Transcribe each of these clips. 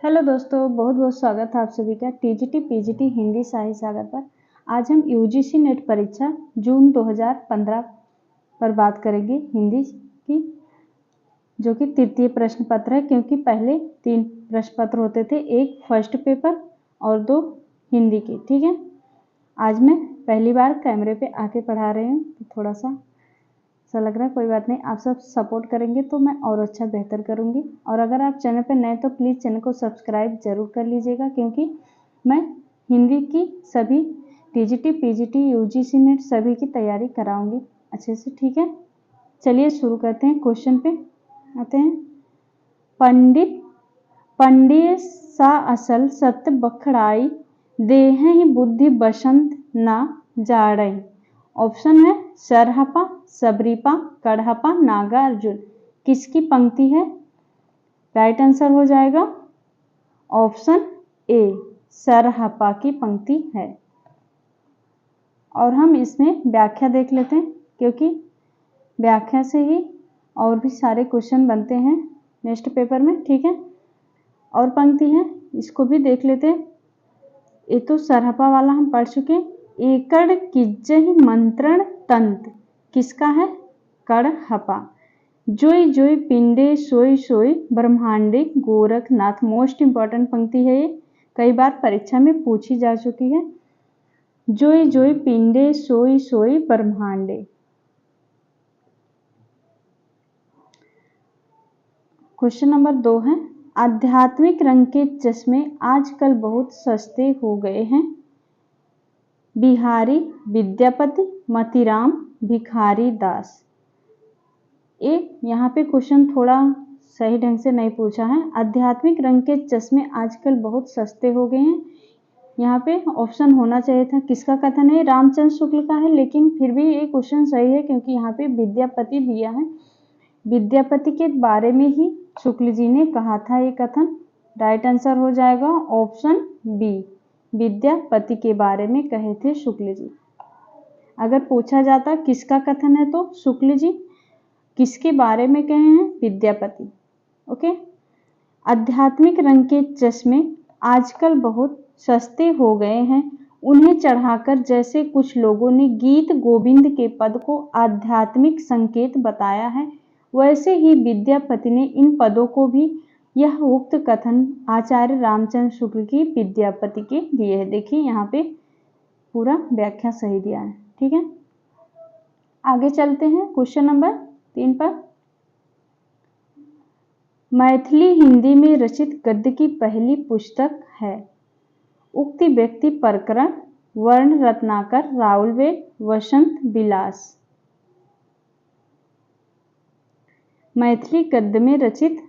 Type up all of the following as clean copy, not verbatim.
Hello दोस्तों, बहुत बहुत स्वागत है आप सभी का टीजीटी पीजीटी हिंदी साहित्य सागर पर। आज हम यूजीसी नेट परीक्षा जून 2015 पर बात करेंगे हिंदी की, जो कि तृतीय प्रश्न पत्र है, क्योंकि पहले 3 प्रश्न पत्र होते थे, एक फर्स्ट पेपर और 2 हिंदी के। ठीक है, आज मैं पहली बार कैमरे पे आके पढ़ा रही हूँ, तो थोड़ा सा लग रहा है, कोई बात नहीं। आप सब सपोर्ट करेंगे तो मैं और अच्छा बेहतर करूँगी। और अगर आप चैनल पर नए तो प्लीज़ चैनल को सब्सक्राइब जरूर कर लीजिएगा, क्योंकि मैं हिंदी की सभी टीजीटी पीजीटी यूजीसी नेट सभी की तैयारी कराऊंगी अच्छे से। ठीक है, चलिए शुरू करते हैं। क्वेश्चन पे आते हैं। पंडित सा असल सत्य बखड़ाई, देह ही बुद्धि बसंत ना जाड़ई। ऑप्शन है सरहपा, सबरीपा, कड़हपा, नागार्जुन। किसकी पंक्ति है? राइट आंसर हो जाएगा ऑप्शन ए, सरहपा की पंक्ति है। और हम इसमें व्याख्या देख लेते हैं, क्योंकि व्याख्या से ही और भी सारे क्वेश्चन बनते हैं नेक्स्ट पेपर में। ठीक है, और पंक्ति है, इसको भी देख लेते हैं। ये तो सरहपा वाला हम पढ़ चुके। एकड़ किज्जहि मंत्रण तंत्र, किसका है? कड़हपा। जोई जोई पिंडे सोई सोई ब्रह्मांडे गोरखनाथ। मोस्ट इंपॉर्टेंट पंक्ति है ये, कई बार परीक्षा में पूछी जा चुकी है। जोई जोई पिंडे सोई सोई ब्रह्मांडे। क्वेश्चन नंबर 2 है, आध्यात्मिक रंग के चश्मे आजकल बहुत सस्ते हो गए हैं। बिहारी विद्यापति, मतीराम, भिखारी दास। यहाँ पे क्वेश्चन थोड़ा सही ढंग से नहीं पूछा है। आध्यात्मिक रंग के चश्मे आजकल बहुत सस्ते हो गए हैं। यहाँ पे ऑप्शन होना चाहिए था। किसका कथन है? रामचंद्र शुक्ल का है, लेकिन फिर भी ये क्वेश्चन सही है, क्योंकि यहाँ पे विद्यापति दिया है। विद्यापति के बारे में ही शुक्ल जी ने कहा था ये कथन। राइट आंसर हो जाएगा ऑप्शन बी, विद्यापति के बारे में कहे थे शुक्ल जी। अगर पूछा जाता किसका कथन है, तो शुक्ल जी। किसके बारे में कहे हैं? विद्यापति। ओके। आध्यात्मिक रंग के चश्मे आजकल बहुत सस्ते हो गए हैं। उन्हें चढ़ाकर जैसे कुछ लोगों ने गीत गोविंद के पद को आध्यात्मिक संकेत बताया है, वैसे ही विद्यापति ने इन पदों को भी। यह उक्त कथन आचार्य रामचंद्र शुक्ल की विद्यापति के दिए है। देखिए यहाँ पे पूरा व्याख्या सही दिया है। ठीक है, आगे चलते हैं क्वेश्चन नंबर 3 पर। मैथिली हिंदी में रचित गद्य की पहली पुस्तक है। उक्ति व्यक्ति प्रकरण, वर्ण रत्नाकर, राउलवेल, वसंत विलास। मैथिली गद्य में रचित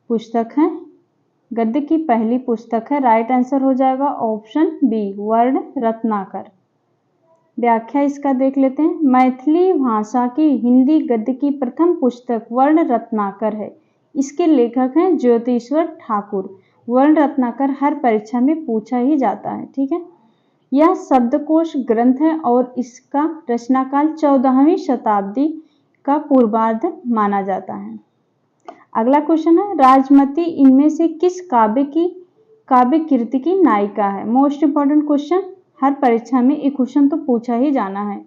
पुस्तक है, गद्य की पहली पुस्तक है। राइट आंसर हो जाएगा ऑप्शन बी, वर्ण रत्नाकर। व्याख्या इसका देख लेते हैं। मैथिली भाषा की हिंदी गद्य की प्रथम पुस्तक वर्ण रत्नाकर है। इसके लेखक हैं ज्योतिश्वर ठाकुर। वर्ण रत्नाकर हर परीक्षा में पूछा ही जाता है। ठीक है, यह शब्दकोश ग्रंथ है और इसका रचनाकाल 14वीं शताब्दी का पूर्वार्ध माना जाता है। अगला क्वेश्चन है, राजमती इनमें से किस काव्य कृति की नायिका है? मोस्ट इंपॉर्टेंट क्वेश्चन, हर परीक्षा में एक क्वेश्चन तो पूछा ही जाना है।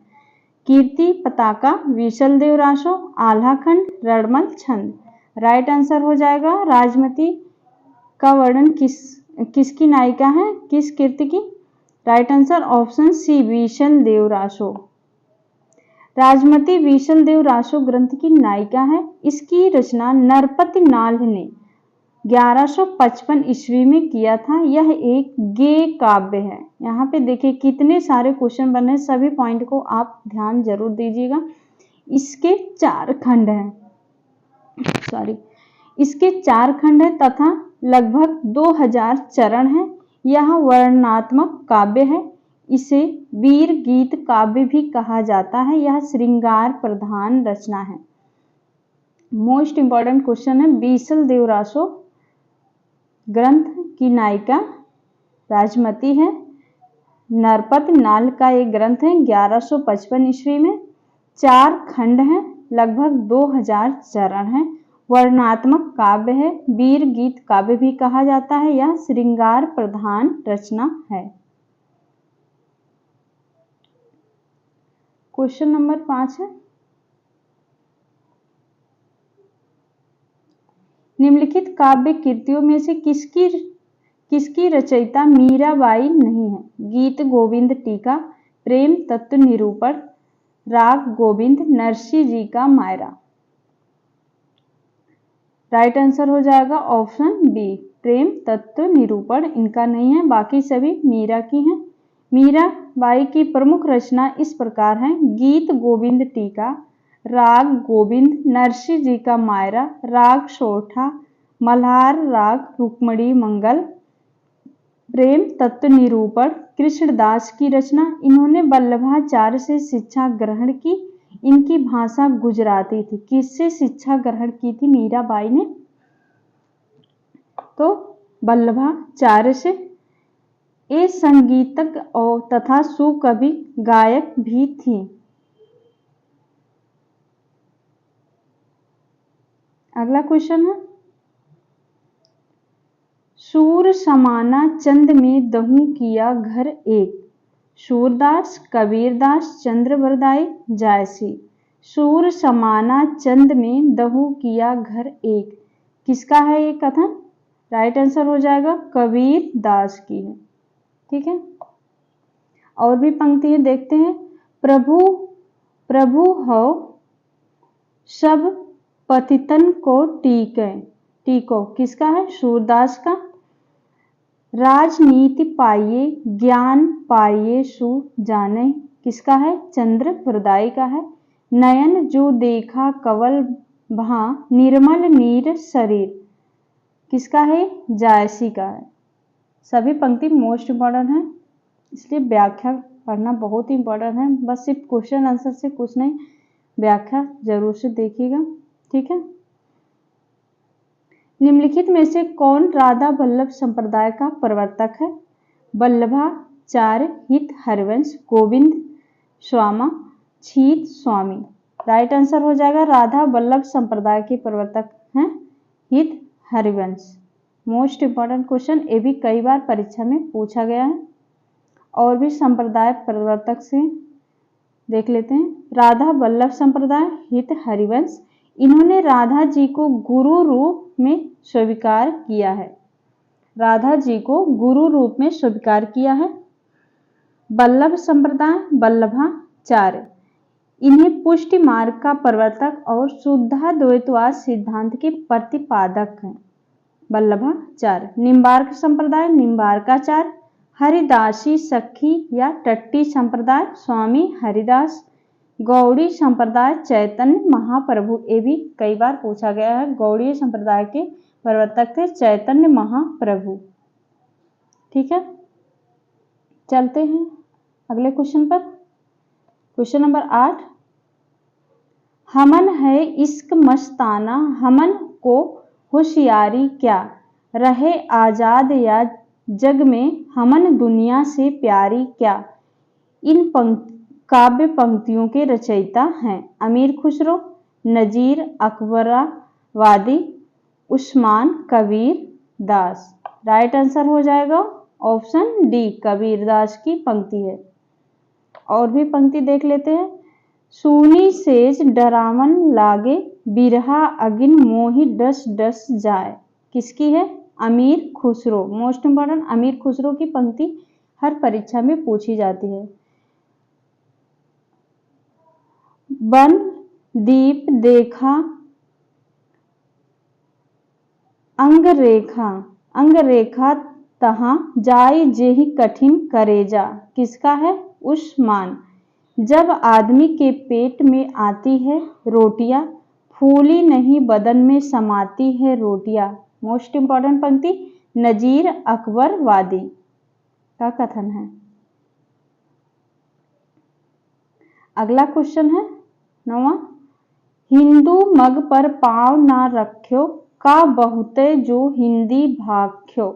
कीर्ति पताका, विशल देव रासो, आल्हा खंड, रड़मल छंद। राइट आंसर हो जाएगा राजमती का वर्णन किसकी नायिका है, किस कृति की? Right answer option C, Visal Dev Raso. Rajmati Visal Dev Raso ग्रंथ की नायिका है। इसकी रचना नरपति नाल ने 1155 ईस्वी में किया था। यह एक गेय काव्य है। यहाँ पे देखिए कितने सारे क्वेश्चन बने हैं, सभी पॉइंट को आप ध्यान जरूर दीजिएगा। इसके 4 खंड हैं, इसके 4 खंड है तथा लगभग 2000 चरण हैं। यह वर्णनात्मक काव्य है। इसे वीर गीत काव्य भी कहा जाता है। यह श्रृंगार प्रधान रचना है। मोस्ट इंपॉर्टेंट क्वेश्चन है, विशल देव रासो ग्रंथ की नायिका राजमती है। नरपति नाल का एक ग्रंथ है 1155 ईस्वी में। 4 खंड हैं, लगभग 2000 चरण हैं वर्णनात्मक काव्य है, वीर गीत काव्य भी कहा जाता है, यह श्रृंगार प्रधान रचना है। क्वेश्चन नंबर 5 है, निम्नलिखित काव्य कृतियों में से किसकी रचयिता मीराबाई नहीं है? गीत गोविंद टीका, प्रेम तत्व निरूपण, राग गोविंद, नरसिंह जी का मायरा। राइट आंसर हो जाएगा ऑप्शन बी, प्रेम तत्व निरूपण इनका नहीं है, बाकी सभी मीरा की हैं। मीराबाई की प्रमुख रचना इस प्रकार है, गीत गोविंद टीका, राग गोविंद, नरसिंह जी का मायरा, राग सोठा, मल्हार राग, रुक्मणी मंगल, प्रेम तत्व निरूपण कृष्णदास की रचना। इन्होंने वल्लभाचार्य से शिक्षा ग्रहण की, इनकी भाषा गुजराती थी। किससे शिक्षा ग्रहण की थी मीराबाई ने? तो वल्लभाचार्य से। ये संगीतज्ञ और तथा सुकवि गायक भी थी। अगला क्वेश्चन है, सूर समाना चंद में दहु किया घर एक। सूरदास, कबीरदास, चंद्रवरदाई, जायसी। सूर समाना चंद में दहु किया घर एक, किसका है ये कथन? राइट आंसर हो जाएगा कबीरदास की है। ठीक है, और भी पंक्तियां देखते हैं, प्रभु प्रभु हो सब पतितन को टीको, किसका है? सूरदास का। राजनीति पाइये ज्ञान पाइये सु जाने, किसका है? चंद्रवरदाई का है। नयन जो देखा कवल भा निर्मल नीर शरीर, किसका है? जायसी का है। सभी पंक्ति मोस्ट इम्पॉर्टेंट है, इसलिए व्याख्या पढ़ना बहुत ही इम्पोर्टेंट है। बस सिर्फ क्वेश्चन आंसर से कुछ नहीं, व्याख्या जरूर से देखिएगा। ठीक है, निम्नलिखित में से कौन राधा वल्लभ संप्रदाय का प्रवर्तक है? वल्लभाचार्य, हित हरिवंश, गोविंद स्वामा, छीत स्वामी। राइट आंसर हो जाएगा राधा वल्लभ संप्रदाय के प्रवर्तक हैं हित हरिवंश। मोस्ट इंपॉर्टेंट क्वेश्चन, ये भी कई बार परीक्षा में पूछा गया है। और भी संप्रदाय प्रवर्तक से देख लेते हैं। राधा वल्लभ संप्रदाय, हित हरिवंश, इन्होंने राधा जी को गुरु रूप में स्वीकार किया है। राधा जी को गुरु रूप में स्वीकार किया है। वल्लभ संप्रदाय, वल्लभाचार्य, इन्हें पुष्टि मार्ग का प्रवर्तक और शुद्धाद्वैतवाद सिद्धांत के प्रतिपादक हैं। वल्लभाचार्य। निम्बार्क संप्रदाय, निम्बार्काचार्य। हरिदासी सखी या टट्टी संप्रदाय, स्वामी हरिदास। गौड़ी संप्रदाय, चैतन्य महाप्रभु, ये भी कई बार पूछा गया है। गौड़ी संप्रदाय के प्रवर्तक थे चैतन्य महाप्रभु। ठीक है, चलते हैं अगले क्वेश्चन पर। क्वेश्चन नंबर 8, हमन है इश्क मस्ताना, हमन को होशियारी क्या, रहे आजाद या जग में, हमन दुनिया से प्यारी क्या। इन काव्य पंक्तियों के रचयिता हैं अमीर खुसरो, नजीर अकबराबादी, उस्मान कबीर दास। राइट आंसर हो जाएगा ऑप्शन डी, कबीरदास की पंक्ति है। और भी पंक्ति देख लेते हैं। सूनी सेज डरावन लागे, बिरहा अगिन मोहि डस डस जाए, किसकी है? अमीर खुसरो। मोस्ट इंपॉर्टेंट, अमीर खुसरो की पंक्ति हर परीक्षा में पूछी जाती है। वन दीप देखा अंगरेखा तहां जाय जेहि कठिन करेजा, किसका है? उस्मान। जब आदमी के पेट में आती है रोटियां, फूली नहीं बदन में समाती है रोटियां। मोस्ट इंपॉर्टेंट पंक्ति नजीर अकबरवादी का कथन है। अगला क्वेश्चन है 9वां, हिंदू मग पर पाँव ना रख्यो, का बहुते जो हिंदी भाख्यो।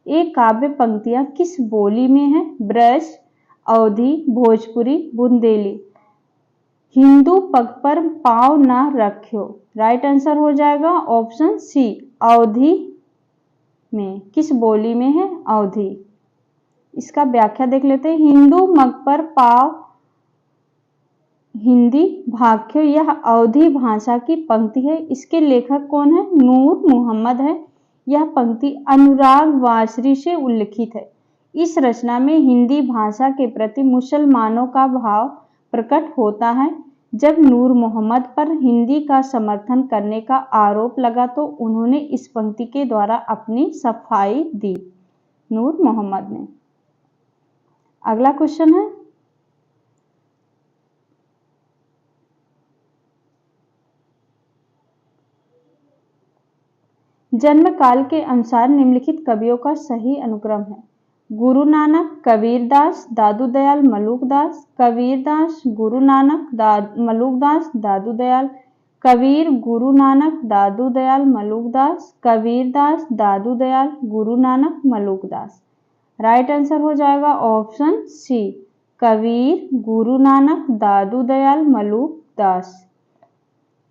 ये काव्य पंक्तियां किस बोली में है? ब्रज, अवधी, भोजपुरी, बुंदेली। हिंदू पग पर पाँव ना रख्यो। राइट आंसर हो जाएगा ऑप्शन सी, अवधि में। किस बोली में है? अवधि। इसका व्याख्या देख लेते हैं। हिंदू मग पर पाव हिंदी भाख्य, यह अवधी भाषा की पंक्ति है। इसके लेखक कौन है? नूर मोहम्मद है। यह पंक्ति अनुराग वासरी से उल्लिखित है। इस रचना में हिंदी भाषा के प्रति मुसलमानों का भाव प्रकट होता है। जब नूर मोहम्मद पर हिंदी का समर्थन करने का आरोप लगा तो उन्होंने इस पंक्ति के द्वारा अपनी सफाई दी, नूर मोहम्मद ने। अगला क्वेश्चन है, जन्म काल के अनुसार निम्नलिखित कवियों का सही अनुक्रम है। गुरु नानक, कबीरदास, दादू दयाल, मलूकदास। कबीरदास, गुरु नानक, मलूकदास, दादू दयाल। कबीर, गुरु नानक, दादू दयाल, मलूकदास। कबीरदास, दादू दयाल, गुरु नानक, मलूकदास। राइट आंसर हो जाएगा ऑप्शन सी, कबीर, गुरु नानक, दादू दयाल, मलूकदास।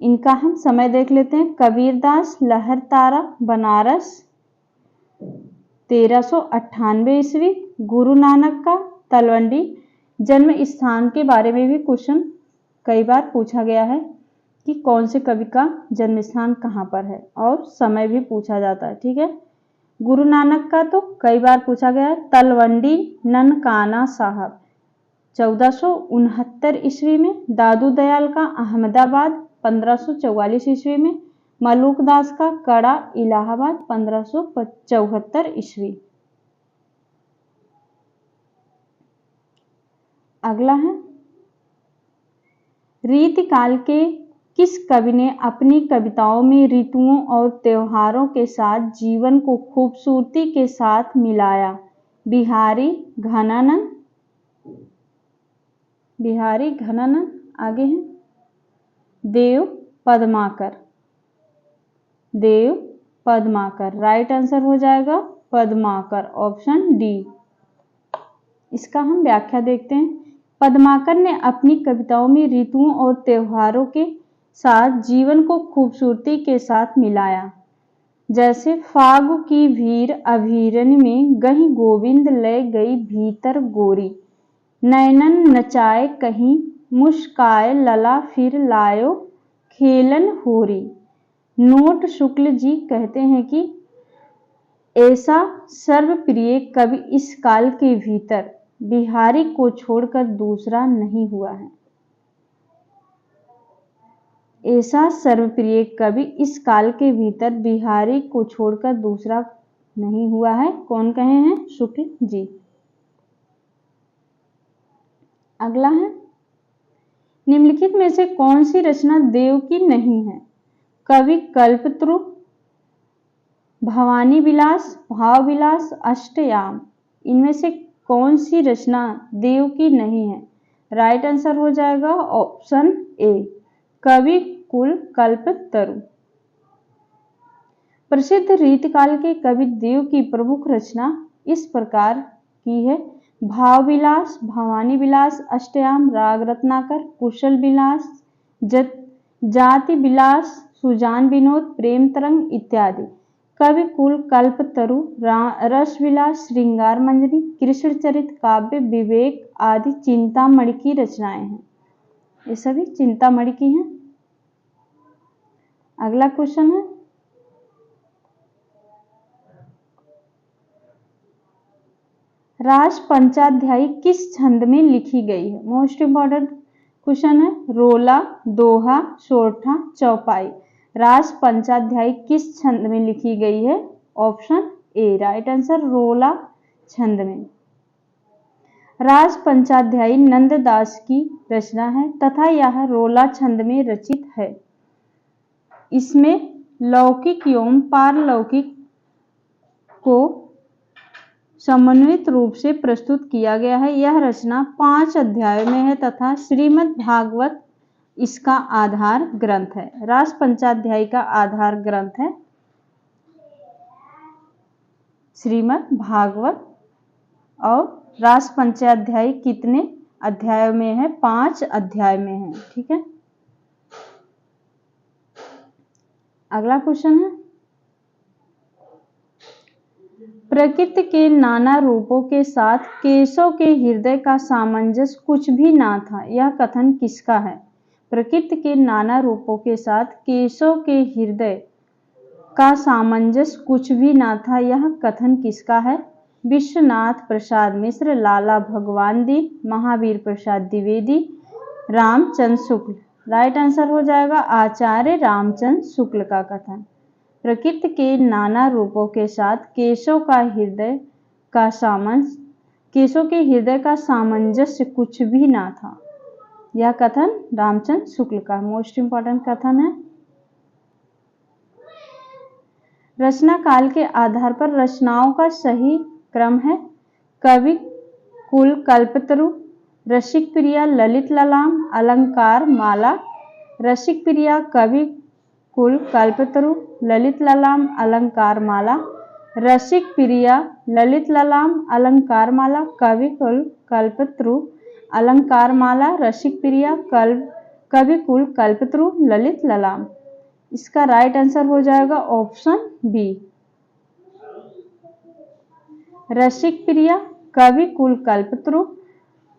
इनका हम समय देख लेते हैं। कबीरदास, लहरतारा, बनारस 1398 ईस्वी। गुरु नानक का तलवंडी। जन्म स्थान के बारे में भी क्वेश्चन कई बार पूछा गया है कि कौन से कवि का जन्म स्थान कहाँ पर है, और समय भी पूछा जाता है। ठीक है, गुरु नानक का तो कई बार पूछा गया है। तलवंडी ननकाना साहब 1469 ईस्वी में। दादू दयाल का अहमदाबाद 1544 ईस्वी में। मलूकदास का कड़ा इलाहाबाद 1574 ईस्वी। अगला है, रीतिकाल के किस कवि ने अपनी कविताओं में ऋतुओं और त्योहारों के साथ जीवन को खूबसूरती के साथ मिलाया? बिहारी घनानंद, बिहारी घनानंद। आगे है देव पद्माकर, देव पद्माकर। राइट आंसर हो जाएगा पद्माकर, ऑप्शन डी। इसका हम व्याख्या देखते हैं। पद्माकर ने अपनी कविताओं में ऋतुओं और त्योहारों के साथ जीवन को खूबसूरती के साथ मिलाया। जैसे फागु की भीर अभीरन में गही गोविंद ले गई भीतर गोरी, नैनन नचाए कहीं मुस्काए लला फिर लायो खेलन होरी। नोट शुक्ल जी कहते हैं कि ऐसा सर्वप्रिय कवि इस काल के भीतर बिहारी को छोड़कर दूसरा नहीं हुआ है। ऐसा सर्वप्रिय कवि इस काल के भीतर बिहारी को छोड़कर दूसरा नहीं हुआ है। कौन कहे हैं? शुक्ल जी। अगला है, निम्नलिखित में से कौन सी रचना देव की नहीं है? कवि कल्पतरु, भवानी विलास, भाव विलास, अष्टयाम। इनमें से कौन सी रचना देव की नहीं है? राइट आंसर हो जाएगा ऑप्शन ए, कवि कुल कल्पतरु। प्रसिद्ध रीतिकाल के कवि देव की प्रमुख रचना इस प्रकार की है: भाव विलास, भवानी विलास, अष्टयाम, राग रत्नाकर, कुशल विलास, जाति विलास, सुजान विनोद, प्रेम तरंग इत्यादि। कवि कुल कल्पतरु, रस विलास, श्रृंगार मंजरी, कृष्ण चरित काव्य, विवेक आदि चिंतामणि की रचनाएं हैं। ये सभी चिंतामणि की हैं। अगला क्वेश्चन है, रास पंचाध्यायी किस छंद में लिखी गई है? मोस्ट इंपॉर्टेंट क्वेश्चन है। रोला, दोहा, सोरठा, चौपाई। रास पंचाध्यायी किस छंद में लिखी गई है? ऑप्शन ए, राइट आंसर रोला छंद में। रास पंचाध्यायी नंददास की रचना है तथा यह रोला छंद में रचित है। इसमें लौकिक एवं पारलौकिक को समन्वित रूप से प्रस्तुत किया गया है। यह रचना 5 अध्यायों में है तथा श्रीमद् भागवत इसका आधार ग्रंथ है। रास पंचाध्यायी का आधार ग्रंथ है श्रीमद् भागवत। और रास पंचाध्यायी कितने अध्याय में है, 5 अध्याय में है। ठीक है, अगला क्वेश्चन है, प्रकृति के नाना रूपों के साथ केशव के हृदय का सामंजस्य कुछ भी ना था, यह कथन किसका है? प्रकृति के नाना रूपों के साथ केशव के हृदय का सामंजस्य कुछ भी ना था, यह कथन किसका है? विश्वनाथ प्रसाद मिश्र, लाला भगवान दी, महावीर प्रसाद द्विवेदी, रामचंद्र शुक्ल। राइट आंसर हो जाएगा आचार्य रामचंद्र शुक्ल का कथन। प्रकृति के नाना रूपों के साथ केशव के हृदय का सामंजस्य कुछ भी ना था, यह कथन रामचंद्र शुक्ल का मोस्ट इंपॉर्टेंट कथन है। रचना काल के आधार पर रचनाओं का सही क्रम है, कवि कुल कल्पतरु, रसिक प्रिया, ललित ललाम, अलंकार माला। रसिक प्रिया, कवि कुल कल्पतरु, ललित ललाम, अलंकार माला। रसिक प्रिया, ललित ललाम, अलंकार माला, कवि कुल कल्पतरु, अलंकार माला, रसिक प्रिया, कवि कुल कल्पतरु, ललित ललाम। इसका राइट आंसर हो जाएगा ऑप्शन बी, रसिक प्रिया, कवि कुल कल्पतरु,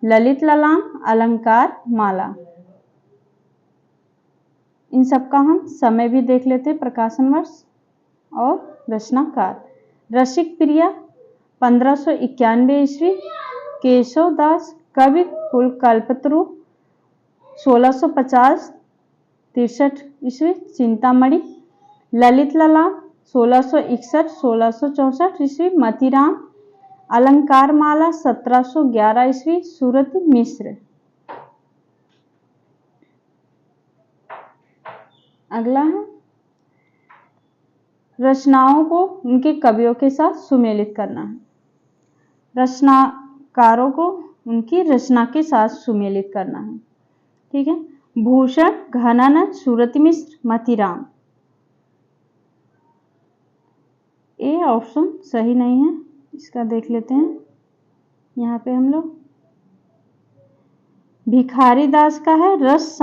ललित ललाम, अलंकार माला। इन सब का हम समय भी देख लेते, प्रकाशन वर्ष और रचनाकार। रसिक प्रिया 1591 ईस्वी, केशव दास, कवि कुल कल्पतरु 1650-63 ईस्वी, चिंतामणि। ललित ललाम 1661-1664 ईस्वी, मतीराम। अलंकार माला 1711 ईस्वी, सूरत मिश्र। अगला है, रचनाओं को उनके कवियों के साथ सुमेलित करना है। रचनाकारों को उनकी रचना के साथ सुमेलित करना है। ठीक है, भूषण, घनानंद, सूरत मिश्र, मतीराम। ए ऑप्शन सही नहीं है, इसका देख लेते हैं। यहाँ पे हम लोग भिखारी दास का है रस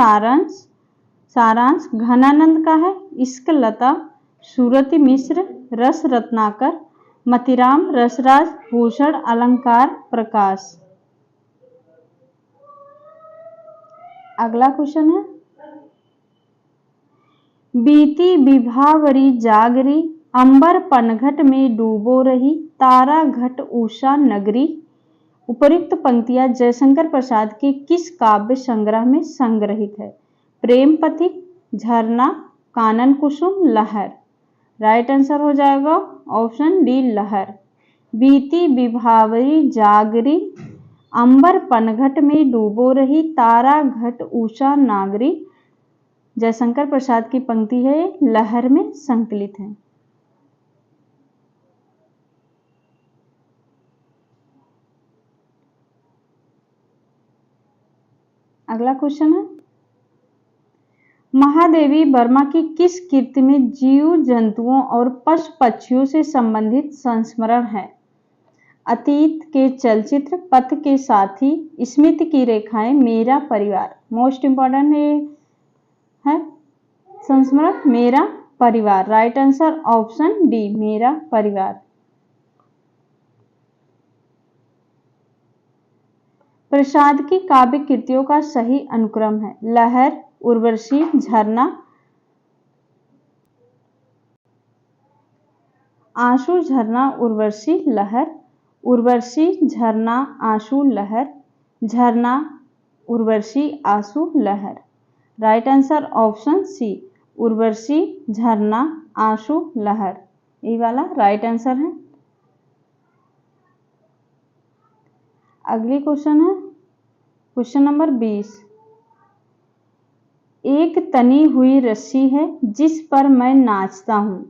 सारांश, घनानंद का है इश्क लता, सूरत मिश्र रस रत्नाकर, मतीराम रसराज, भूषण अलंकार प्रकाश। अगला क्वेश्चन है, बीती विभावरी जागरी, अंबर पनघट में डूबो रही, तारा घट उषा नगरी। उपयुक्त पंक्तियां जयशंकर प्रसाद के किस काव्य संग्रह में संग्रहित है? प्रेम पथिक, झरना, कानन कुसुम, लहर। राइट आंसर हो जाएगा ऑप्शन डी, लहर। बीती विभावरी जागरी, अंबर पनघट में डूबो रही, तारा घट उषा नागरी। जयशंकर प्रसाद की पंक्ति है, लहर में संकलित है। अगला क्वेश्चन है, महादेवी वर्मा की किस कृति में जीव जंतुओं और पशु पक्षियों से संबंधित संस्मरण है? अतीत के चलचित्र, पथ के साथी, स्मृति की रेखाएं, मेरा परिवार। मोस्ट इंपॉर्टेंट है संस्मरण मेरा परिवार। राइट आंसर ऑप्शन डी, मेरा परिवार। प्रसाद की काव्य कृतियों का सही अनुक्रम है? लहर, उर्वशी, झरना, आंसू, झरना, उर्वशी, लहर। उर्वशी, झरना, आंसू, लहर। झरना, Urvashi, Aansu, Lahar. Right answer option C, Urvashi, Jharna, Aansu, लहर। ये वाला राइट आंसर है। अगली क्वेश्चन है क्वेश्चन नंबर 20। एक तनी हुई रस्सी है जिस पर मैं नाचता हूँ,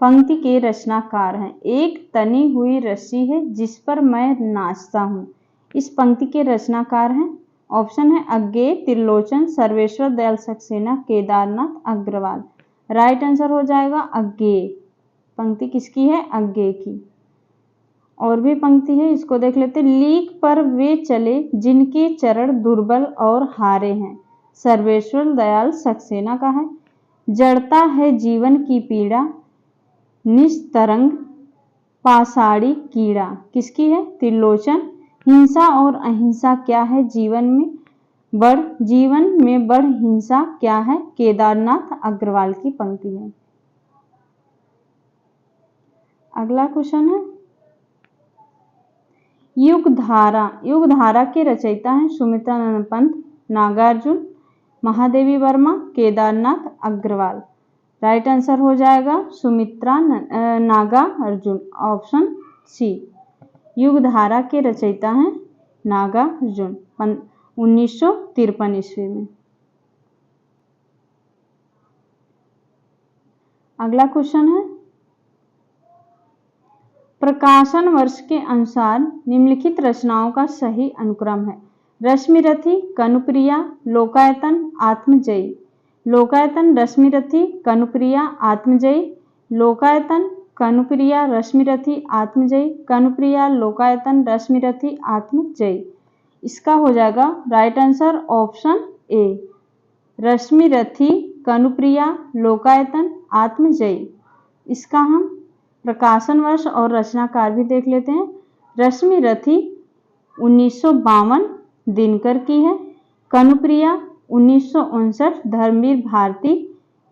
पंक्ति के रचनाकार हैं। एक तनी हुई रस्सी है जिस पर मैं नाचता हूँ, इस पंक्ति के रचनाकार हैं। ऑप्शन है अज्ञेय, त्रिलोचन, सर्वेश्वर दयाल सक्सेना, केदारनाथ अग्रवाल। राइट आंसर हो जाएगा अज्ञेय। पंक्ति किसकी है? अज्ञेय की। और भी पंक्ति है, इसको देख लेते हैं। लीक पर वे चले जिनके चरण दुर्बल और हारे हैं, सर्वेश्वर दयाल सक्सेना का है। जड़ता है जीवन की पीड़ा, निस्तरंग पाषाणी कीड़ा, किसकी है? त्रिलोचन। हिंसा और अहिंसा क्या है जीवन में बढ़ हिंसा क्या है? केदारनाथ अग्रवाल की पंक्ति है। अगला क्वेश्चन है युगधारा के रचयिता हैं सुमित्रानंद पंत, नागार्जुन, महादेवी वर्मा, केदारनाथ अग्रवाल। राइट आंसर हो जाएगा सुमित्रा नागार्जुन, ऑप्शन सी। युगधारा के रचयिता हैं नागार्जुन, 1953 ईस्वी में। अगला क्वेश्चन है प्रकाशन वर्ष के अनुसार निम्नलिखित रचनाओं का सही अनुक्रम है। रश्मिरथी, कनुप्रिया, लोकायतन, आत्मजयी। लोकायतन, रश्मिरथी, कनुप्रिया, आत्मजयी। लोकायतन, कनुप्रिया, रश्मिरथी, आत्मजयी। कनुप्रिया, लोकायतन, रश्मिरथी, आत्मजयी। इसका हो जाएगा right answer option A, Rashmirathi, Kanupriya, Lokayatan, Atmajayi. इसका हम प्रकाशन वर्ष और रचनाकार भी देख लेते हैं। रश्मिरथी 1952 दिनकर की है। कनुप्रिया 1959 धर्मवीर भारती।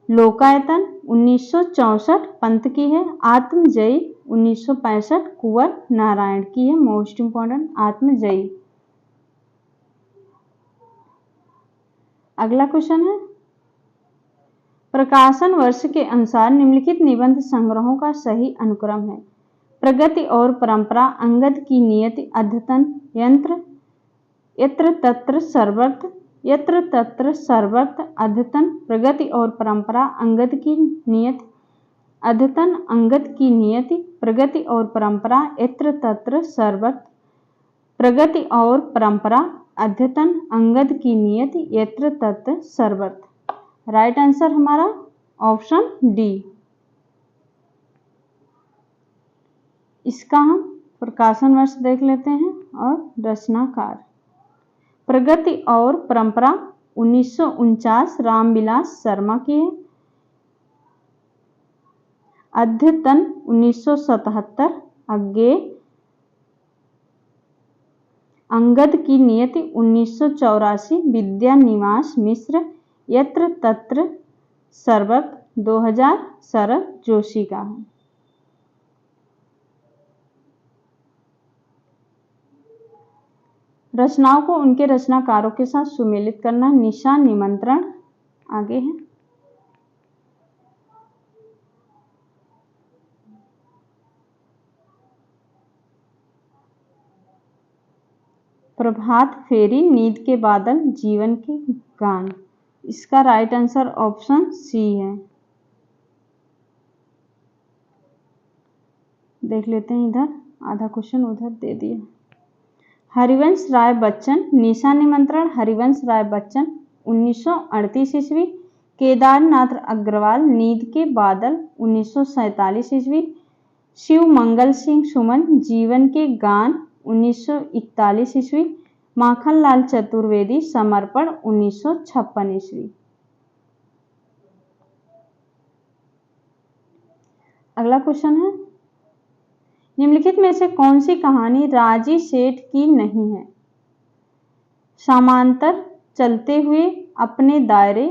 लोकायतन 1964 पंत की है। आत्मजयी 1965 कुंवर नारायण की है। Most important आत्मजयी। अगला क्वेश्चन है प्रकाशन वर्ष के अनुसार निम्नलिखित निबंध संग्रहों का सही अनुक्रम है। प्रगति और परंपरा, अंगद की नियति, अद्यतन, यत्र तत्र सर्वत्र, यत्र तत्र सर्वत्र, अद्यतन, प्रगति और परंपरा, अंगद की नियति, अद्यतन, अंगद की नियति, प्रगति और परंपरा, यत्र तत्र सर्वत्र, प्रगति और परंपरा, अद्यतन, अंगद की नियति, यत्र तत्र सर्वत्र। राइट आंसर हमारा ऑप्शन डी। इसका हम प्रकाशन वर्ष देख लेते हैं और रचनाकार। प्रगति और परंपरा 1949 रामविलास शर्मा की है। अद्यतन 1977 अज्ञेय। अंगद की नियति 1984 विद्यानिवास मिश्र। यत्र तत्र सर्वत्र 2000 शरद जोशी का है। रचनाओं को उनके रचनाकारों के साथ सुमेलित करना। निशा निमंत्रण आगे है। प्रभात फेरी, नींद के बादल, जीवन के गान। इसका राइट आंसर ऑप्शन सी है। देख लेते हैं, इधर आधा क्वेश्चन उधर दे दिया। हरिवंश राय बच्चन, निशा निमंत्रण, हरिवंश राय बच्चन 1938 ईस्वी। केदारनाथ अग्रवाल, नींद के बादल 1947 ईस्वी। शिव मंगल सिंह सुमन, जीवन के गान 1941 ईस्वी। माखनलाल चतुर्वेदी, समर्पण 1956 ईस्वी। अगला क्वेश्चन है निम्नलिखित में से कौन सी कहानी राजी सेठ की नहीं है? समांतर चलते हुए अपने दायरे,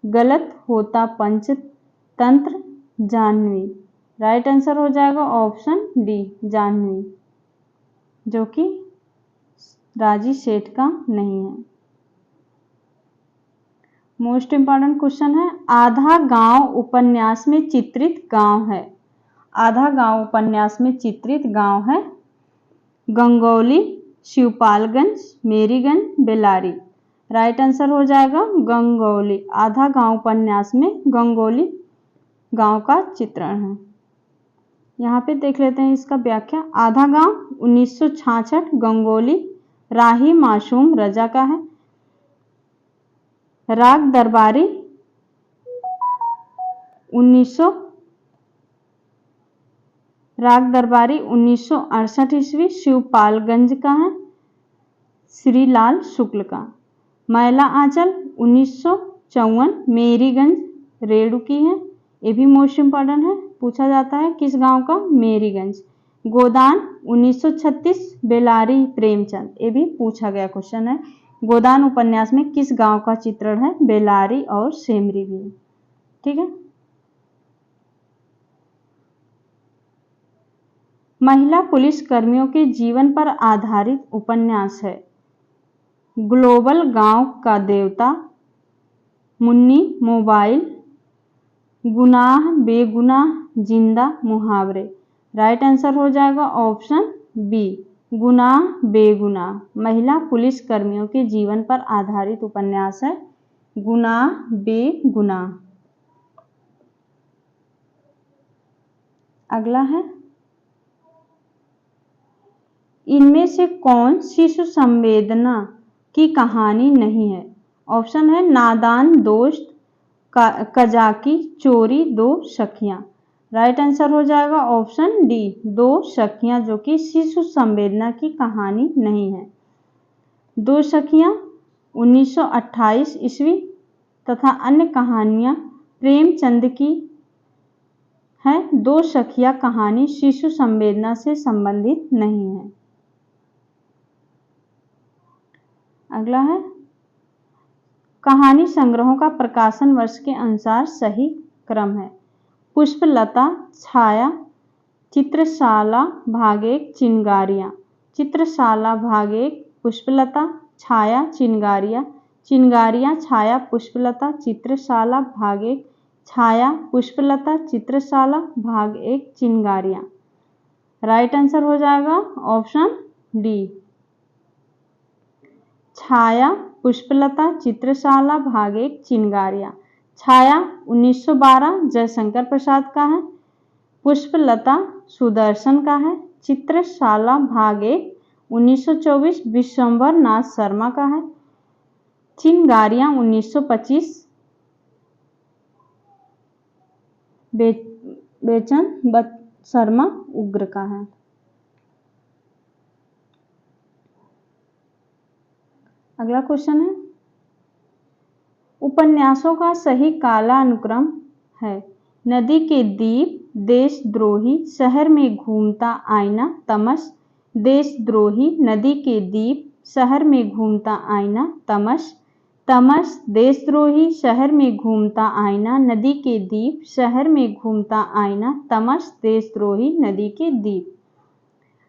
गलत होता पंचतंत्र, जाह्नवी। राइट आंसर हो जाएगा ऑप्शन डी, जाह्नवी, जो कि राजी सेठ का नहीं है। मोस्ट इंपॉर्टेंट क्वेश्चन है आधा गांव उपन्यास में चित्रित गांव है। आधा गांव उपन्यास में चित्रित गांव है गंगौली, शिवपालगंज, मेरीगंज, बेलारी। राइट आंसर हो जाएगा गंगौली। आधा गांव उपन्यास में गंगौली गांव का चित्रण है। यहाँ पे देख लेते हैं इसका व्याख्या। आधा गांव 1966 गंगौली, राही मासूम रजा का है। राग दरबारी 19 राग दरबारी 1968 ईस्वी शिवपालगंज का है, श्रीलाल शुक्ल का। मैला आंचल 1954 मेरीगंज रेडू की है, ये भी मोस्ट इम्पॉर्टेंट है, पूछा जाता है किस गांव का, मेरीगंज। गोदान 1936 बेलारी प्रेमचंद, ये भी पूछा गया क्वेश्चन है। गोदान उपन्यास में किस गांव का चित्रण है, बेलारी और सेमरी भी, ठीक है। महिला पुलिस कर्मियों के जीवन पर आधारित उपन्यास है, ग्लोबल गांव का देवता, मुन्नी मोबाइल, गुनाह बेगुनाह, जिंदा मुहावरे। राइट आंसर हो जाएगा ऑप्शन बी, गुनाह बेगुनाह। महिला पुलिस कर्मियों के जीवन पर आधारित उपन्यास है गुनाह बेगुनाह। अगला है, इनमें से कौन शिशु संवेदना की कहानी नहीं है? ऑप्शन है नादान दोस्त, कजाकी, चोरी, दो सखियां। राइट आंसर हो जाएगा ऑप्शन डी, दो सखियां, जो कि शिशु संवेदना की कहानी नहीं है। दो सखियां 1928 ईस्वी तथा अन्य कहानियां प्रेमचंद की है। दो सखियां कहानी शिशु संवेदना से संबंधित नहीं है। अगला है, कहानी संग्रहों का प्रकाशन वर्ष के अनुसार सही क्रम है। पुष्पलता, छाया, चित्रशाला भाग 1, चिंगारियां। चित्रशाला भाग 1 पुष्पलता, छाया चिंगारियां, चिंगारियां छाया पुष्पलता, चित्रशाला भाग 1 छाया पुष्पलता, चित्रशाला भाग 1 चिंगारियां। राइट आंसर हो जाएगा ऑप्शन डी, छाया पुष्पलता, चित्रशाला भाग 1 चिंगारियां। छाया 1912 जयशंकर प्रसाद का है, पुष्पलता सुदर्शन का है, चित्रशाला भाग 1 1924 विश्वंभर नाथ शर्मा का है, चिंगारियां 1925 बेचन शर्मा उग्र का है। अगला क्वेश्चन है, उपन्यासों का सही काला अनुक्रम है। नदी के दीप, देशद्रोही, शहर में घूमता आईना, तमस। देशद्रोही, नदी के दीप, शहर में घूमता आईना, तमस। तमस, देशद्रोही, शहर में घूमता आईना, नदी के दीप, शहर में घूमता आईना, तमस, देशद्रोही, नदी के दीप।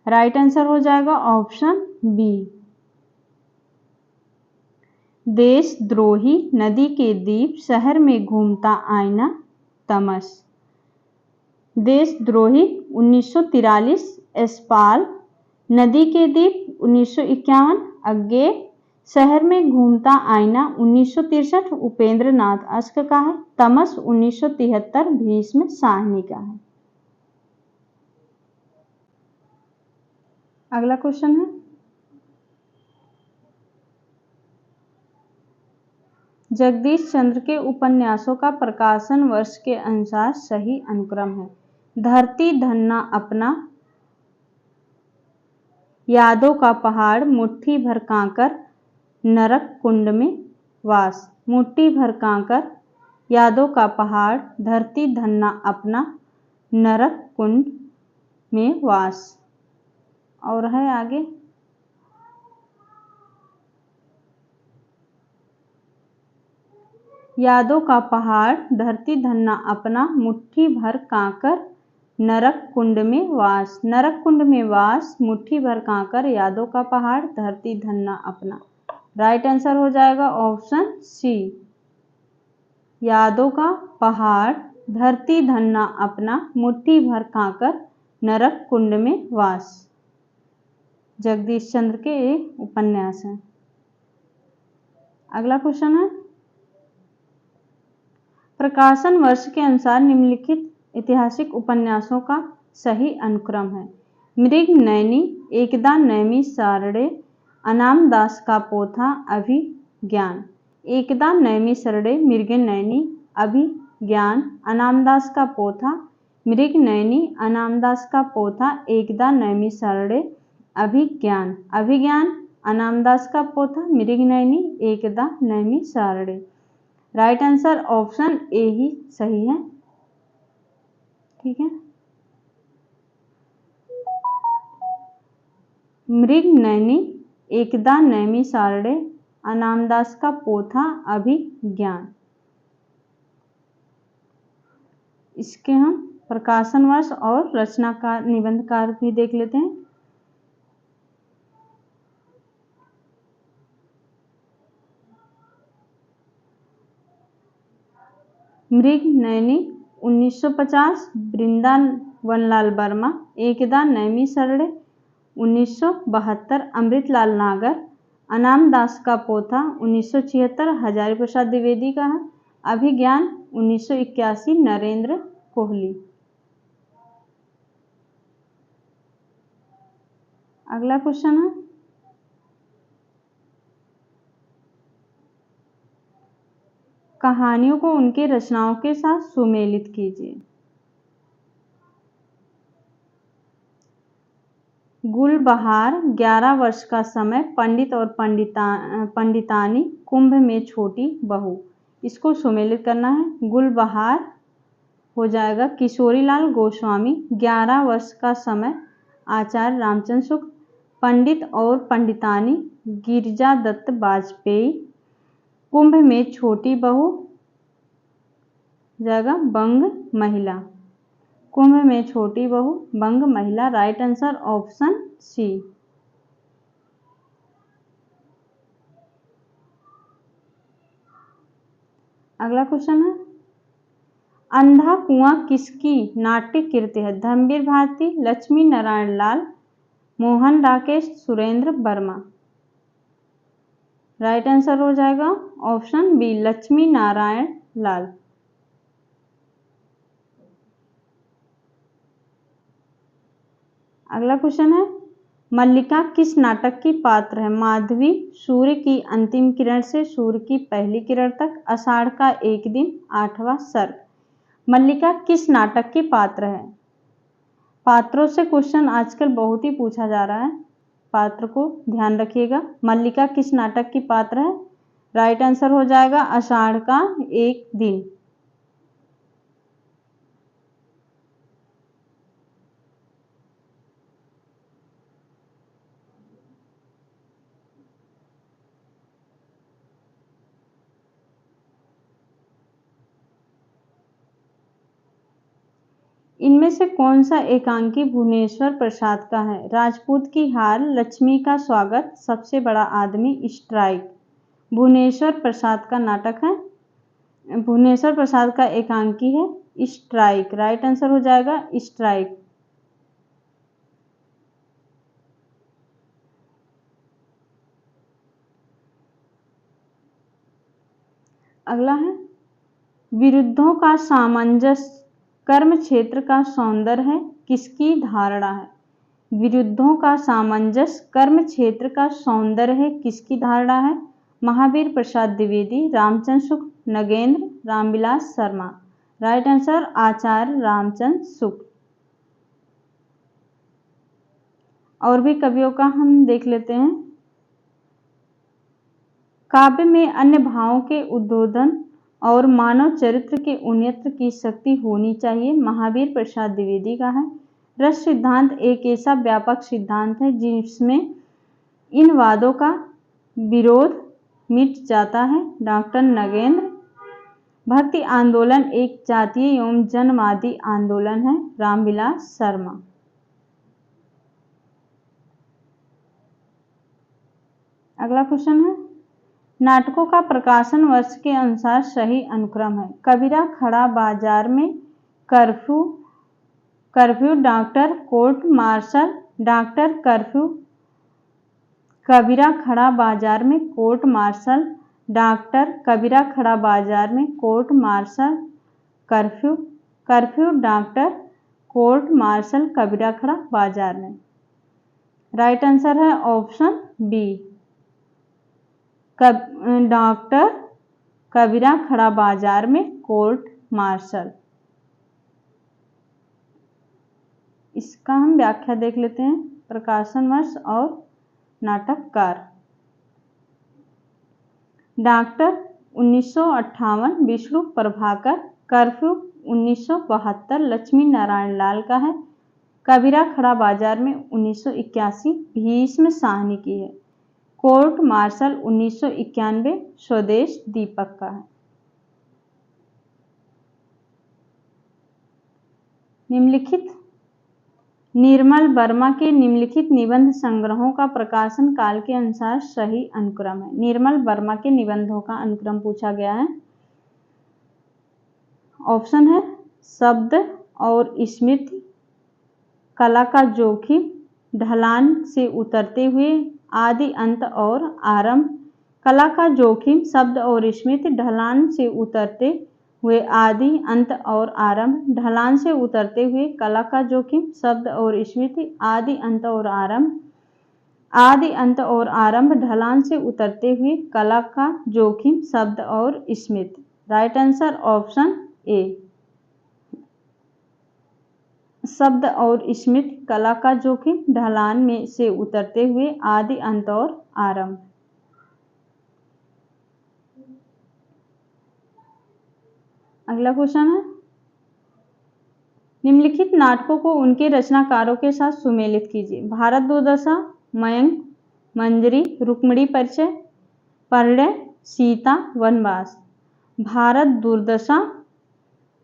राइट आंसर हो जाएगा ऑप्शन बी, देशद्रोही, नदी के दीप, शहर में घूमता आईना, तमस। देशद्रोही 1943 यशपाल, नदी के दीप 1951 अज्ञे, शहर में घूमता आईना 1963 उपेंद्र नाथ अश्क का है, तमस 1973 भीष्म साहनी का है। अगला क्वेश्चन है, जगदीश चंद्र के उपन्यासों का प्रकाशन वर्ष के अनुसार सही अनुक्रम है। धरती धन्ना अपना, यादों का पहाड़, मुट्ठी भर कांकर, नरक कुंड में वास। मुट्ठी भर कांकर, यादों का पहाड़, धरती धन्ना अपना, नरक कुंड में वास। और है आगे, यादों का पहाड़, धरती धन्ना अपना, मुट्ठी भर कांकर, नरक कुंड में वास। नरक कुंड में वास, मुट्ठी भर कांकर, यादों का पहाड़, धरती धन्ना अपना। राइट आंसर हो जाएगा ऑप्शन सी, यादों का पहाड़, धरती धन्ना अपना, मुट्ठी भर कांकर, नरक कुंड में वास। जगदीश चंद्र के एक उपन्यास है। अगला क्वेश्चन है, प्रकाशन वर्ष के अनुसार निम्नलिखित ऐतिहासिक उपन्यासों का सही अनुक्रम है। मृग नैनी, एकदा नैमी सारडे, अनामदास का पोथा, अभिज्ञान। एकदा नैमी सरडे, मृग नैनी, अभिज्ञान, अनामदास का पोथा, मृग नयनी अनामदास का पोथा एकदा नैमी सरड़े अभिज्ञान। अभिज्ञान अनामदास का पोथा मृग नयनी एकदा नैमी सरड़े। राइट आंसर ऑप्शन ए ही सही है। ठीक है, मृग नयनी एकदा नैमी सारड़े अनामदास का पोथा अभिज्ञान। इसके हम प्रकाशन वर्ष और रचनाकार निबंधकार भी देख लेते हैं। मृग नयनी 1950, वृंदावनलाल वर्मा एकदा नैमी सरड़े 1972, अमृतलाल नागर। अनामदास का पोथा 1976 हजारी प्रसाद द्विवेदी का है। अभिज्ञान 1981 नरेंद्र कोहली। अगला क्वेश्चन है, कहानियों को उनके रचनाओं के साथ सुमेलित कीजिए। गुलबहार 11 वर्ष का समय, पंडित और पंडितानी, कुंभ में छोटी बहू। इसको सुमेलित करना है। गुलबहार हो जाएगा किशोरीलाल गोस्वामी, 11 वर्ष का समय आचार्य रामचंद्र शुक्ल, पंडित और पंडितानी गिरिजा दत्त वाजपेयी, कुंभ में छोटी बहू जाएगा बंग महिला। कुंभ में छोटी बहू Bang Mahila. Right answer option C. अगला क्वेश्चन है, अंधा कुआं किसकी नाट्य कृति है? धर्मवीर भारती, लक्ष्मी नारायण लाल, मोहन राकेश, सुरेंद्र वर्मा। राइट आंसर हो जाएगा ऑप्शन बी, लक्ष्मी नारायण लाल। अगला क्वेश्चन है, मल्लिका किस नाटक की पात्र है? माधवी, सूर्य की अंतिम किरण से सूर्य की पहली किरण तक, आषाढ़ का एक दिन, 8वां सर्ग। मल्लिका किस नाटक की पात्र है? पात्रों से क्वेश्चन आजकल बहुत ही पूछा जा रहा है, पात्र को ध्यान रखिएगा। मल्लिका किस नाटक की पात्र है? राइट आंसर हो जाएगा आषाढ़ का एक दिन। इनमें से कौन सा एकांकी भुवनेश्वर प्रसाद का है? राजपूत की हार, लक्ष्मी का स्वागत, सबसे बड़ा आदमी, स्ट्राइक। भुवनेश्वर प्रसाद का नाटक है, भुवनेश्वर प्रसाद का एकांकी है स्ट्राइक। राइट आंसर हो जाएगा स्ट्राइक। अगला है, विरुद्धों का सामंजस्य कर्म क्षेत्र का सौंदर्य है, किसकी धारणा है? विरुद्धों का सामंजस्य कर्म क्षेत्र का सौंदर्य है, किसकी धारणा है? महावीर प्रसाद द्विवेदी, रामचंद्र शुक्ल, नगेंद्र, रामविलास शर्मा। राइट आंसर आचार्य रामचंद्र शुक्ल। और भी कवियों का हम देख लेते हैं। काव्य में अन्य भावों के उद्बोधन और मानव चरित्र के उन्नति की शक्ति होनी चाहिए, महावीर प्रसाद द्विवेदी का है। रस सिद्धांत एक ऐसा व्यापक सिद्धांत है जिसमें इन वादों का विरोध मिट जाता है, डॉक्टर नगेंद्र। भक्ति आंदोलन एक जातीय एवं जनवादी आंदोलन है, रामविलास शर्मा। अगला क्वेश्चन है, नाटकों का प्रकाशन वर्ष के अनुसार सही अनुक्रम है? कबीरा Khada Bazar Mein curfew, doctor court martial, doctor curfew, Kabira Khada Bazar Mein court martial, doctor Kabira Khada Bazar Mein court martial, curfew, doctor court martial, Kabira Khada Bazar Mein. Right answer है option B, doctor Kabira Khada Bazar Mein court martial. इसका हम व्याख्या देख लेते हैं। प्रकाशन वर्ष और नाटककार। डॉक्टर 1958 विष्णु प्रभाकर। कर्फ्यू 1972 लक्ष्मी नारायण लाल का है। कबीरा खड़ा बाजार में 1981 भीष्म साहनी की है। कोर्ट मार्शल 1991 स्वदेश दीपक का है। निम्नलिखित निर्मल वर्मा के निम्नलिखित निबंध संग्रहों का प्रकाशन काल के अनुसार सही अनुक्रम है। निर्मल वर्मा के निबंधों का अनुक्रम पूछा गया है। ऑप्शन है शब्द और स्मृति, कला का जोखिम, ढलान से उतरते हुए, आदि अंत और आरंभ। कला का जोखिम, शब्द और स्मृति, ढलान से उतरते हुए, आदि अंत और आरंभ। ढलान से उतरते हुए, कला का जोखिम, शब्द और स्मृति, आदि अंत और आरंभ। आदि अंत और आरंभ, ढलान से उतरते हुए, कला का जोखिम, शब्द और स्मृति। Right answer option A. शब्द और स्मृति, कला का जोखिम, ढलान में से उतरते हुए, आदि अंत और आरंभ। अगला क्वेश्चन है निम्नलिखित नाटकों को उनके रचनाकारों के साथ सुमेलित कीजिए। भारत दुर्दशा, मयंक, मंजरी, रुक्मिणी परिचय, परिणय, सीता, वनवास। भारत दुर्दशा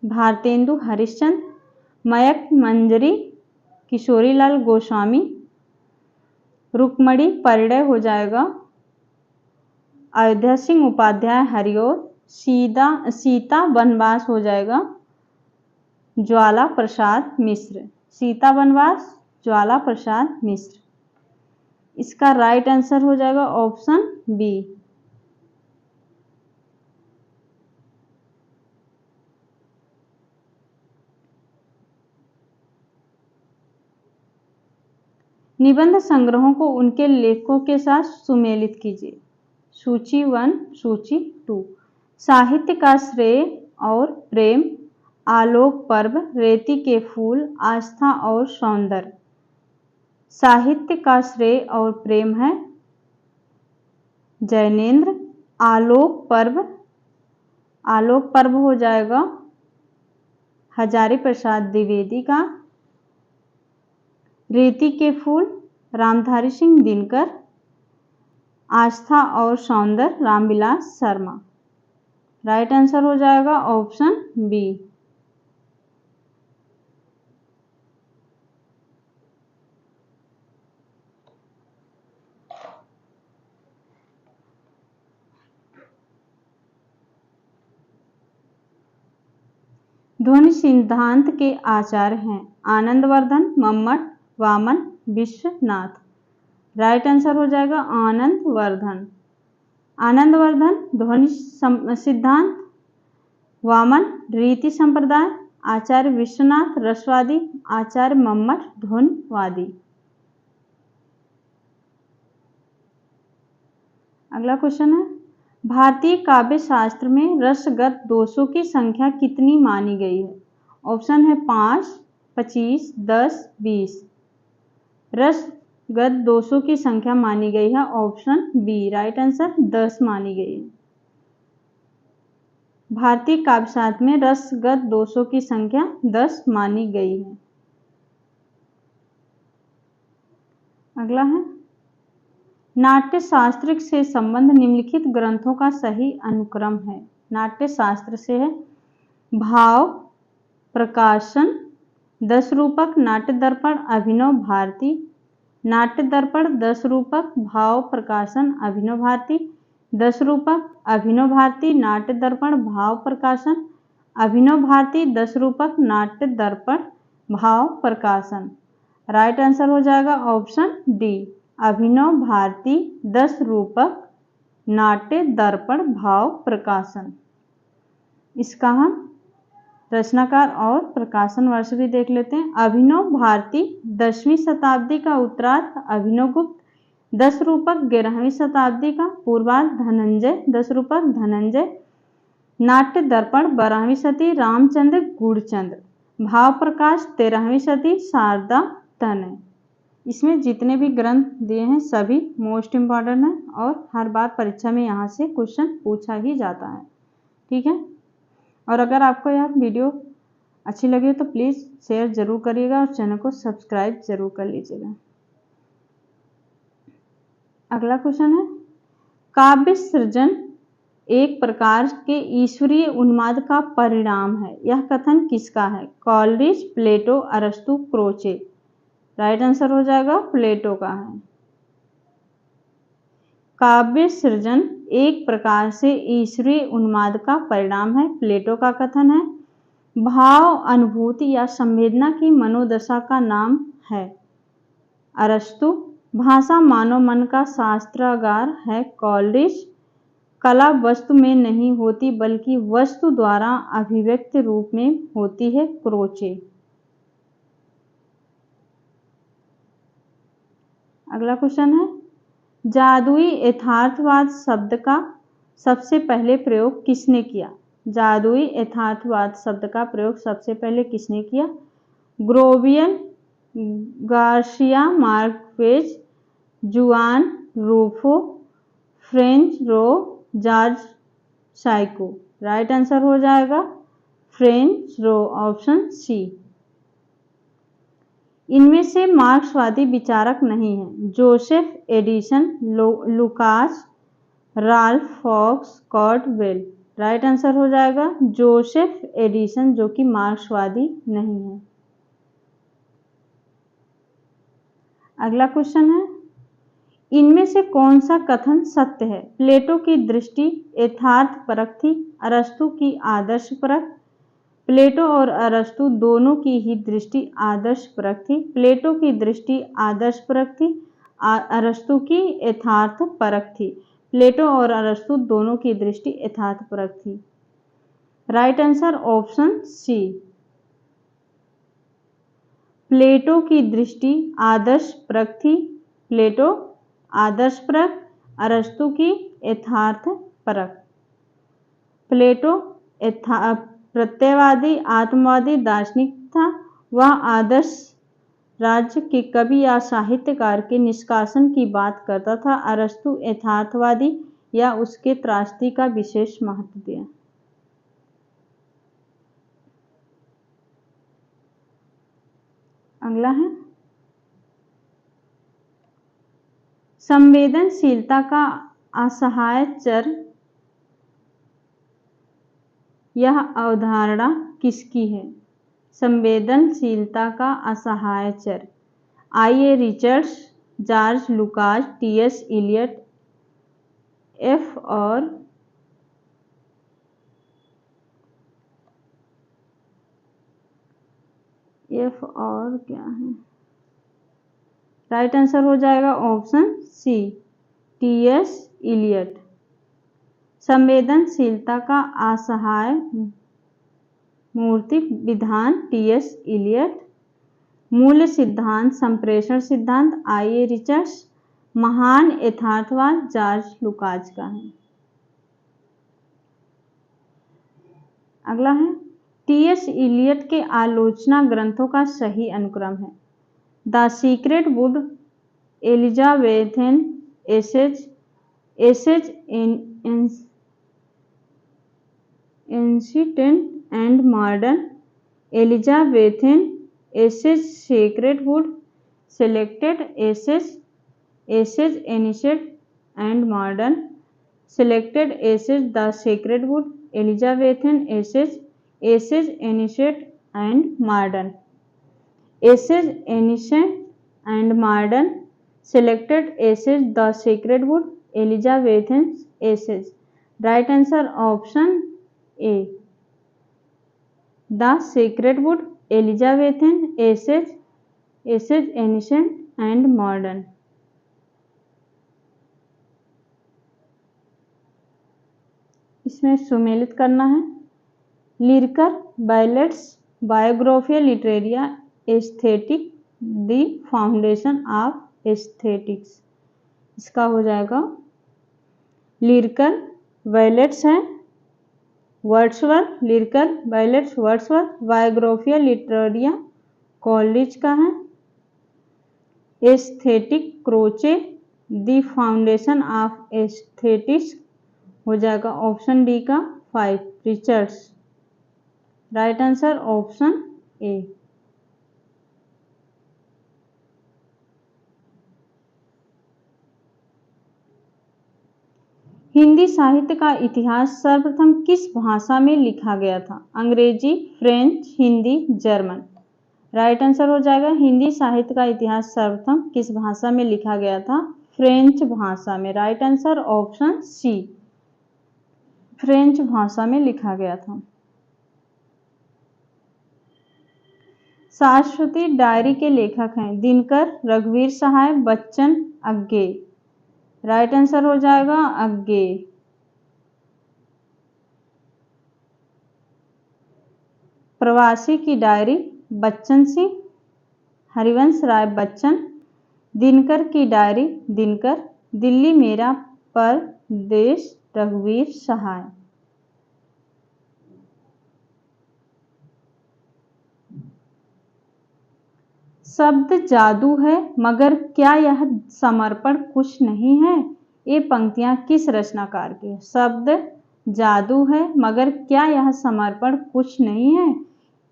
भारतेंदु हरिश्चंद्र, मयंक मंजरी किशोरीलाल गोस्वामी, रुक्मिणी परिणय हो जाएगा अयोध्या सिंह उपाध्याय हरिओर, सीता वनवास हो जाएगा ज्वाला प्रसाद मिश्र। सीता वनवास ज्वाला प्रसाद मिश्र। इसका राइट आंसर हो जाएगा ऑप्शन बी। निबंध संग्रहों को उनके लेखकों के साथ सुमेलित कीजिए। सूची 1, सूची 2। साहित्य का श्रेय और प्रेम, आलोक पर्व, रेती के फूल, आस्था और सौंदर्य। साहित्य का श्रेय और प्रेम है जैनेन्द्र। आलोक पर्व हो जाएगा हजारी प्रसाद द्विवेदी का। रेती के फूल रामधारी सिंह दिनकर। आस्था और सौंदर्य रामविलास शर्मा। राइट आंसर हो जाएगा ऑप्शन बी। ध्वनि सिद्धांत के आचार्य हैं आनंदवर्धन, मम्मट, वामन, विश्वनाथ। राइट आंसर हो जाएगा आनंदवर्धन। आनंदवर्धन ध्वनि सिद्धांत, वामन रीति संप्रदाय, आचार्य विश्वनाथ रसवादी, आचार्य मम्मट ध्वनिवादी। अगला क्वेश्चन है भारतीय काव्य शास्त्र में रसगत दोषों की संख्या कितनी मानी गई है। ऑप्शन है 5, 25, 10, 20। रसगत दोषों की संख्या मानी गई है ऑप्शन बी। राइट आंसर 10 मानी गई है। भारतीय काव्य शास्त्र में रसगत दोषों की संख्या 10 मानी गई है। अगला है नाट्य शास्त्र से संबंध निम्नलिखित ग्रंथों का सही अनुक्रम है। नाट्य शास्त्र से है भाव प्रकाशन, 10 रूपक, नाट्य दर्पण, अभिनव भारती। नाट्य दर्पण 10 रूपक, भाव प्रकाशन, अभिनव भारती 10 रूपक, अभिनव भारती, नाट्य दर्पण, भाव प्रकाशन, अभिनव भारती 10 रूपक, नाट्य दर्पण, भाव प्रकाशन। राइट आंसर हो जाएगा ऑप्शन डी। अभिनव भारती 10 रूपक, नाट्य दर्पण, भाव प्रकाशन। इसका हम रचनाकार और प्रकाशन वर्ष भी देख लेते हैं। अभिनव भारती 10वीं शताब्दी का उत्तरार्ध, अभिनव गुप्त 10 रूपक, 11वीं शताब्दी का पूर्वार्ध, धनंजय 10 रूपक, धनंजय। नाट्य दर्पण 12वीं शती, रामचंद्र गुड़चंद्र। भाव प्रकाश 13वीं सदी शारदा तनय। इसमें जितने भी ग्रंथ दिए हैं सभी मोस्ट इम्पॉर्टेंट हैं और हर बार परीक्षा में यहाँ से क्वेश्चन पूछा ही जाता है। ठीक है, और अगर आपको यह वीडियो अच्छी लगी हो तो प्लीज़ शेयर ज़रूर करिएगा और चैनल को सब्सक्राइब ज़रूर कर लीजिएगा। अगला क्वेश्चन है, काव्य सृजन एक प्रकार के ईश्वरीय उन्माद का परिणाम है, यह कथन किसका है? कॉलरिज, प्लेटो, अरस्तु, क्रोचे। राइट आंसर हो जाएगा प्लेटो का है। काव्य सृजन एक प्रकार से ईश्वरीय उन्माद का परिणाम है, प्लेटो का कथन है। भाव, अनुभूति या संवेदना की मनोदशा का नाम है, अरस्तु। भाषा मानव मन का शास्त्रागार है, कॉलरिज। कला वस्तु में नहीं होती बल्कि वस्तु द्वारा अभिव्यक्त रूप में होती है, क्रोचे। अगला क्वेश्चन है, जादुई यथार्थवाद शब्द का सबसे पहले प्रयोग किसने किया? जादुई यथार्थवाद शब्द का प्रयोग सबसे पहले किसने किया? ग्रोवियन, गार्सिया मार्क्वेज, जुआन रूफो, फ्रेंच रो, जॉर्ज साइको। राइट आंसर हो जाएगा फ्रेंच रो, ऑप्शन सी। इनमें से मार्क्सवादी विचारक नहीं है, Joseph Addison, Lukacs, Ralph Fox, Caudwell. Right answer हो जाएगा जोसेफ एडिसन, जो कि मार्क्सवादी नहीं है। अगला क्वेश्चन है, इनमें से कौन सा कथन सत्य है? प्लेटो की दृष्टि यथार्थ परक थी, अरस्तु की आदर्श परक। प्लेटो और अरस्तु दोनों की ही दृष्टि आदर्श परक थी। प्लेटो की दृष्टि आदर्श परक थी, अरस्तु की यथार्थ परक थी। प्लेटो और अरस्तु दोनों की दृष्टि यथार्थ परक थी। Right answer option C. Plato की दृष्टि आदर्श परक थी, प्लेटो आदर्श परक, अरस्तु की यथार्थ परक। प्लेटो प्रत्ययवादी आत्मवादी दार्शनिक था। वह आदर्श राज्य के कवि या साहित्यकार के निष्कासन की बात करता था। अरस्तु यथार्थवादी या उसके त्रासदी का विशेष महत्व दिया। अगला है, संवेदनशीलता का असहाय चर, यह अवधारणा किसकी है? संवेदनशीलता का असहाय चर, I A. Richards, George Lukacs, T S. Eliot, F और क्या है? राइट आंसर हो जाएगा ऑप्शन सी, टी.एस. इलियट। संवेदनशीलता का असहाय मूर्तिक विधान, टी.एस. इलियट। मूल्य सिद्धांत, संप्रेषण सिद्धांत, आई.ए. रिचर्ड्स। महान यथार्थवाद, जॉर्ज लुकास का है। अगला है, टी.एस. इलियट के आलोचना ग्रंथों का सही अनुक्रम है। The secret wood, Elizabethan essays, essays ancient and modern, Elizabethan essays secret wood, selected essays, essays ancient and modern, selected essays the secret wood, Elizabethan essays, essays ancient and modern, essays ancient and modern, selected essays the secret wood, Elizabethan essays. Right answer option A, the secret wood, Elizabethan essays, essays ancient and modern. इसमें सुमेलित करना है। Lyrical ballads, Biographia Literaria, aesthetic, the foundation of aesthetics. इसका हो जाएगा लिरकर ballets है, Wordsworth, lyrical ballads Wordsworth, Biographia Literaria college का है, aesthetic Croce, the foundation of aesthetics हो जाएगा ऑप्शन डी का 5 रिचर्ड्स। राइट आंसर ऑप्शन ए। हिंदी साहित्य का इतिहास सर्वप्रथम किस भाषा में लिखा गया था? अंग्रेजी, French, Hindi, German. Right answer हो जाएगा हिंदी साहित्य का इतिहास सर्वप्रथम किस भाषा में लिखा गया था? फ्रेंच भाषा में। Right answer option C, French भाषा में लिखा गया था। शाश्वती डायरी के लेखक हैं दिनकर, रघुवीर सहाय, बच्चन, अग्गे। राइट आंसर हो जाएगा अग्गे। प्रवासी की डायरी बच्चन सिंह, हरिवंश राय बच्चन। दिनकर की डायरी दिनकर। दिल्ली मेरा परदेश रघुवीर सहाय। शब्द जादू है मगर क्या यह समर्पण कुछ नहीं है? ये पंक्तियां किस रचनाकार की है? शब्द जादू है मगर क्या यह समर्पण कुछ नहीं है?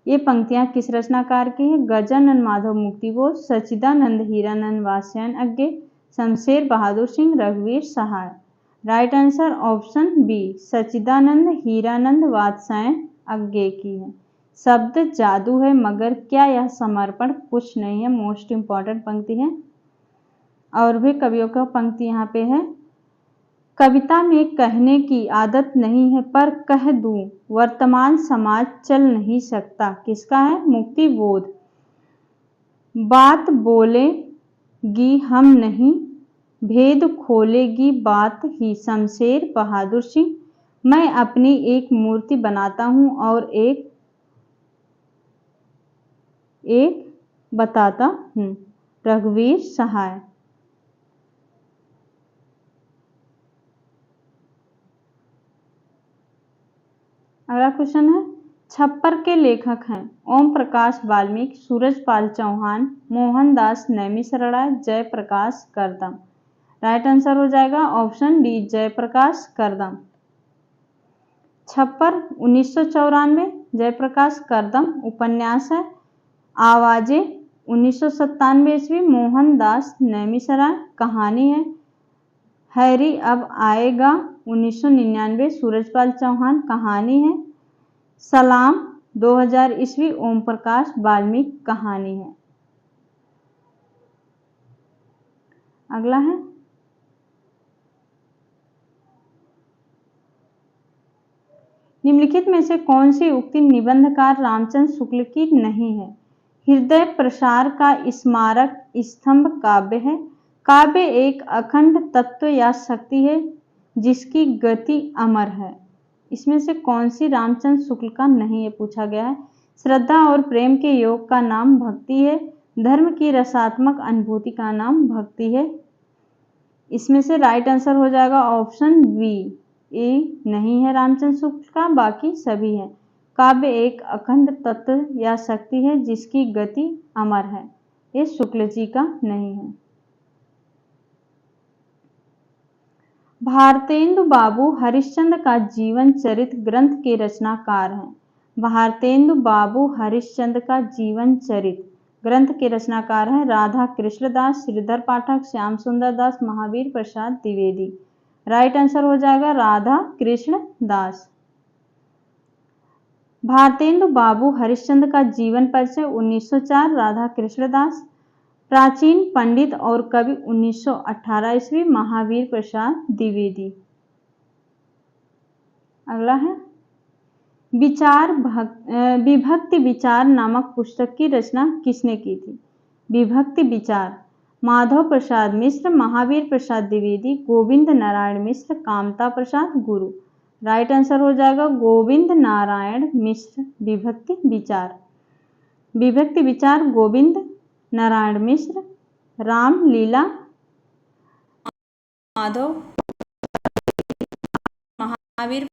ये पंक्तियां किस रचनाकार की है? गजानन माधव मुक्तिबोध, सच्चिदानंद हीरानंद वात्स्यायन अग्गे, शमशेर बहादुर सिंह, रघुवीर सहाय। राइट आंसर ऑप्शन बी, सच्चिदानंद हीरानंद वात्स्यायन अग्गे की है। शब्द जादू है मगर क्या यह समर्पण कुछ नहीं है, मोस्ट इंपॉर्टेंट पंक्ति है। और भी कवियों का पंक्ति यहाँ पे है। कविता में कहने की आदत नहीं है पर कह दूं वर्तमान समाज चल नहीं सकता। किसका है? मुक्तिबोध। बात बोलेगी हम नहीं, भेद खोलेगी बात ही, शमशेर बहादुर सिंह। मैं अपनी एक मूर्ति बनाता हूं और एक बताता हूं, रघुवीर सहाय। अगला क्वेश्चन है, छप्पर के लेखक हैं ओम प्रकाश वाल्मीकि, सूरजपाल चौहान, मोहनदास नैमिषारण्य, जयप्रकाश करदम। राइट आंसर हो जाएगा ऑप्शन डी, जयप्रकाश करदम। छप्पर 1994, जयप्रकाश करदम उपन्यास है। आवाजें 1997 ईस्वी, मोहनदास नैमिषारण्य कहानी है। हैरी अब आएगा 1999, सूरजपाल चौहान कहानी है। सलाम 2000 ईस्वी, ओम प्रकाश वाल्मीकि कहानी है। अगला है, निम्नलिखित में से कौन सी उक्ति निबंधकार रामचंद्र शुक्ल की नहीं है? हृदय प्रसार का स्मारक स्तंभ काव्य है। काव्य एक अखंड तत्व या शक्ति है जिसकी गति अमर है। इसमें से कौन सी रामचंद्र शुक्ल का नहीं है पूछा गया है। श्रद्धा और प्रेम के योग का नाम भक्ति है। धर्म की रसात्मक अनुभूति का नाम भक्ति है। इसमें से राइट आंसर हो जाएगा ऑप्शन बी, ए नहीं है रामचंद्र शुक्ल का, बाकी सभी है। काव्य एक अखंड तत्व या शक्ति है जिसकी गति अमर है, ये शुक्ल जी का नहीं है। भारतेंदु बाबू हरिश्चंद्र का जीवन चरित्र ग्रंथ के रचनाकार हैं। भारतेंदु बाबू हरिश्चंद्र का जीवन चरित्र ग्रंथ के रचनाकार हैं राधा कृष्णदास, श्रीधर पाठक, श्याम सुंदर दास, महावीर प्रसाद द्विवेदी। राइट आंसर हो जाएगा राधा कृष्ण दास। भारतेंदु बाबू हरिश्चंद्र का जीवन परिचय 1904, राधा कृष्ण दास। प्राचीन पंडित और कवि 1918 ईस्वी, महावीर प्रसाद द्विवेदी। अगला है, विभक्ति विचार नामक पुस्तक की रचना किसने की थी? विभक्ति विचार माधव प्रसाद मिश्र, महावीर प्रसाद द्विवेदी, गोविंद नारायण मिश्र, कामता प्रसाद गुरु। राइट आंसर हो जाएगा गोविंद नारायण मिश्र। विभक्ति विचार, विभक्ति विचार गोविंद नारायण मिश्र। रामलीला माधव, महावीर